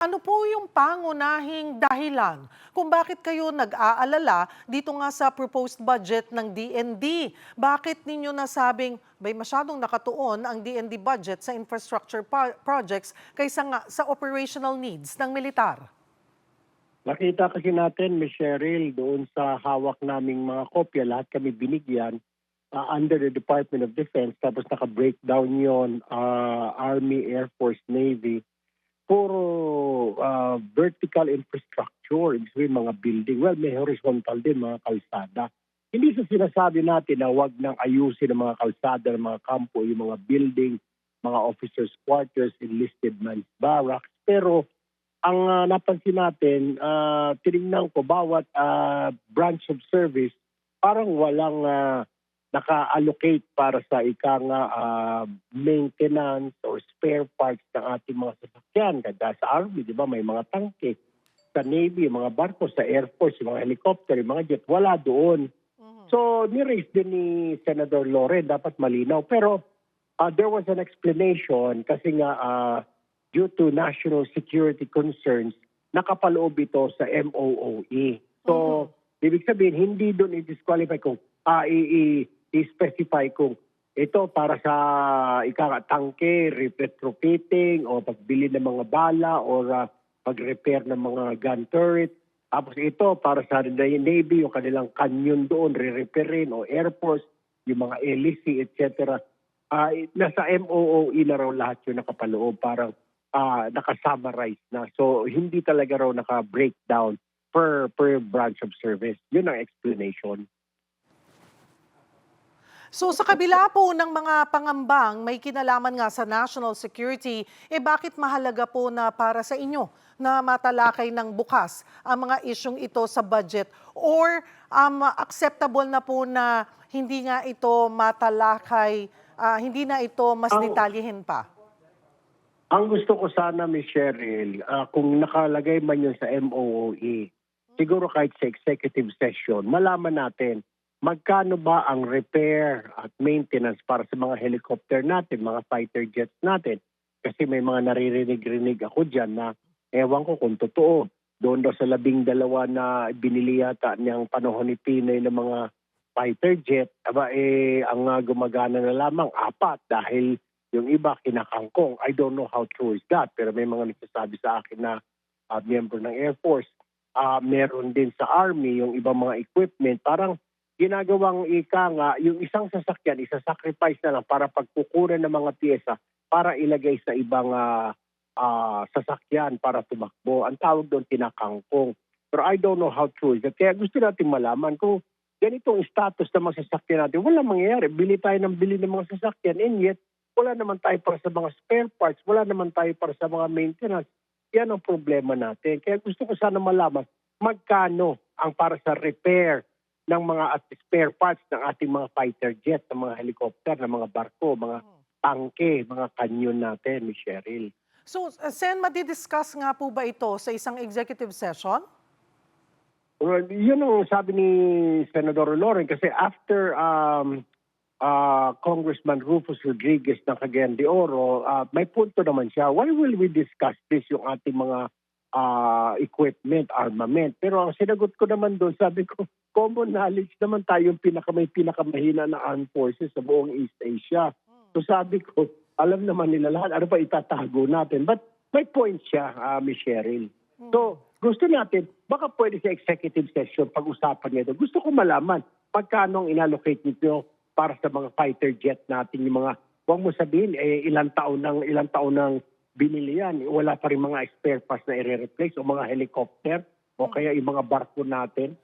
Ano po yung pangunahing dahilan kung bakit kayo nag-aalala dito nga sa proposed budget ng DND? Bakit ninyo nasabing may masyadong nakatuon ang DND budget sa infrastructure projects kaysa nga sa operational needs ng militar? Nakita kasi natin, Ms. Cheryl, doon sa hawak naming mga kopya, lahat kami binigyan under the Department of Defense, tapos naka-breakdown yon Army, Air Force, Navy, puro vertical infrastructure, ibig sabihin mga building. Well, may horizontal din, mga kalsada. Hindi sa sinasabi natin na wag nang ayusin ang mga kalsada, ng mga kampo, yung mga building, mga officers' quarters, enlisted men's barracks. Pero ang napansin natin, tinignan ko bawat branch of service, parang walang naka-allocate para sa maintenance or spare parts ng ating mga sasakyan. Kada sa Army, di ba, may mga tangke. Sa Navy, mga barko. Sa Air Force, yung mga helicopter, yung mga jet, wala doon. So, ni-raise din ni Senator Loren, dapat malinaw. Pero there was an explanation kasi nga due to national security concerns, nakapaloob ito sa MOOE. So, ibig sabihin, hindi doon i-disqualify kung i-specify kung ito para sa tangke, retrofitting, o pagbili ng mga bala, or pag-repair ng mga gun turret. Tapos ito para sa Navy, yung kanilang canyon doon, re-repairin, o Air Force, yung mga LEC, etc. Nasa MOOE na raw lahat yung nakapaloob, parang nakasummarize na. So, hindi talaga raw naka-breakdown per branch of service. Yun ang explanation. So sa kabila po ng mga pangambang may kinalaman nga sa national security, bakit mahalaga po na para sa inyo na matalakay ng bukas ang mga isyong ito sa budget? Or acceptable na po na hindi nga ito matalakay, hindi na ito mas detalyehin pa? Ang gusto ko sana, Ms. Cheryl, kung nakalagay man yun sa MOOE, siguro kahit sa executive session, malaman natin magkano ba ang repair at maintenance para sa mga helicopter natin, mga fighter jets natin. Kasi may mga naririnig-rinig ako dyan na ewan ko kung totoo. Doon daw sa 12 na binili yata niyang panahon ni Pinoy ng mga fighter jet, ang gumagana na lamang 4 dahil yung iba kinakangkong. I don't know how true is that, pero may mga nagsasabi sa akin na miyembro ng Air Force. Meron din sa Army yung ibang mga equipment. Parang ginagawang yung isang sasakyan, isa-sacrifice na lang para pagkukunan ng mga piyesa para ilagay sa ibang sasakyan para tumakbo. Ang tawag doon kinakangkong. Pero I don't know how true is that. Kaya gusto natin malaman kung ganitong status ng mga sasakyan natin, wala mangyayari. Bili tayo ng mga sasakyan, and yet wala naman tayo para sa mga spare parts, wala naman tayo para sa mga maintenance. Yan ang problema natin. Kaya gusto ko sana malaman magkano ang para sa repair ng mga spare parts ng ating mga fighter jet, ng mga helicopter, ng mga barko, mga tangke, mga kanyon natin, Ms. Cheryl. So, Sen, madidiscuss nga po ba ito sa isang executive session? Well, yun ang sabi ni Senador Loren kasi after Congressman Rufus Rodriguez ng Cagayan de Oro, may punto naman siya. Why will we discuss this, yung ating mga equipment, armament? Pero ang sinagot ko naman doon, sabi ko, common knowledge naman tayo yung may pinakamahina na armed forces sa buong East Asia. So sabi ko, alam naman nila lahat, ano pa itatago natin? But may point siya, Ms. Cheryl. So gusto natin, baka pwede sa executive session pag-usapan nito. Gusto ko malaman, pagkano ang inallocate nito para sa mga fighter jet natin, yung mga, huwag mo sabihin, ilang taon nang binili yan, wala pa rin mga spare parts na i-replace o mga helicopter o kaya yung mga barko natin.